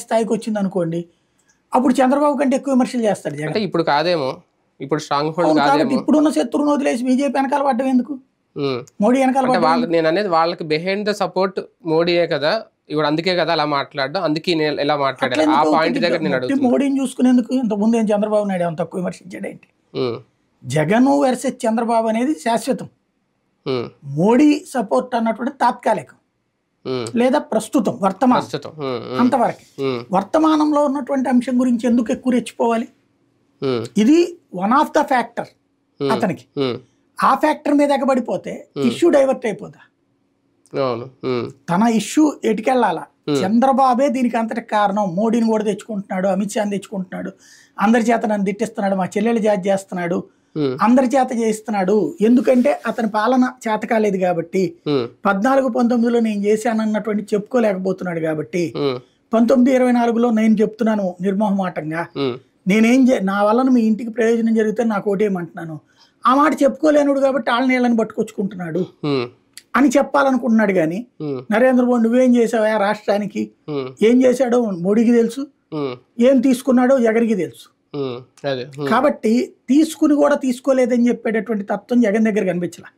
స్థాయికి వచ్చింది అనుకోండి, అప్పుడు చంద్రబాబు కంటే ఎక్కువ విమర్శలు చేస్తాడు జగన్. అంటే ఇప్పుడు కాదేమో, ఇప్పుడు స్ట్రాంగ్ హోల్డ్ కాబట్టి కాదేమో. ఇప్పుడున్న శత్రువును వదిలేసి బీజేపీ వెనకాల పడ్డం ఎందుకు, మోడీ వెనకాల అంటే పడ్డం? నేను అనేది వాళ్ళకి బిహైండ్ ద సపోర్ట్ మోడీయే కదా, ఇప్పుడు అందుకే కదా అలా మాట్లాడడం, అందుకే నేను ఎలా మాట్లాడారు ఆ పాయింట్ దగ్గర నేను అడుగుతున్నా. మోడీని చూసుకునేందుకు ఇంతకుముందు ఏం చంద్రబాబు నాయుడు ఏమైనా తక్కువ విమర్శించాడేంటి? జగన్ వర్సెస్ చంద్రబాబు అనేది శాశ్వతం, మోడీ సపోర్ట్ అన్నటువంటి తాత్కాలికం లేదా ప్రస్తుతం వర్తమానం, అంతవరకు. వర్తమానంలో ఉన్నటువంటి అంశం గురించి ఎందుకు ఎక్కువ రెచ్చిపోవాలి? ఇది వన్ ఆఫ్ ద ఫ్యాక్టర్ అతనికి. ఆ ఫ్యాక్టర్ మీద ఎగబడిపోతే ఇష్యూ డైవర్ట్ అయిపోతా. తన ఇష్యూ ఎటుకెళ్ళాలా, చంద్రబాబే దీనికి అంతటి కారణం, మోడీని కూడా తెచ్చుకుంటున్నాడు, అమిత్ షాని తెచ్చుకుంటున్నాడు, అందరి చేత నన్ను తిట్టిస్తున్నాడు, మా చెల్లెలు జాతి చేస్తున్నాడు, అందరి చేత చేయిస్తున్నాడు, ఎందుకంటే అతని పాలన చేత కాలేదు కాబట్టి, 14-19లో నేను చేశానన్నటువంటి చెప్పుకోలేకపోతున్నాడు కాబట్టి, 19-24లో నేను చెప్తున్నాను నిర్మోహమాటంగా, నా వలన మీ ఇంటికి ప్రయోజనం జరిగితే నాకు ఓటేయమంటున్నాను, ఆ మాట చెప్పుకోలేనుడు కాబట్టి వాళ్ళ నీళ్ళని పట్టుకొచ్చుకుంటున్నాడు అని చెప్పాలనుకుంటున్నాడు. కానీ నరేంద్ర మోడీ నువ్వేం చేసావా రాష్ట్రానికి, ఏం చేశాడో మోడీకి తెలుసు, ఏం తీసుకున్నాడో జగన్కి తెలుసు. కాబట్టి తీసుకుని కూడా తీసుకోలేదని చెప్పేటటువంటి తత్వం జగన్ దగ్గర కనిపించలా.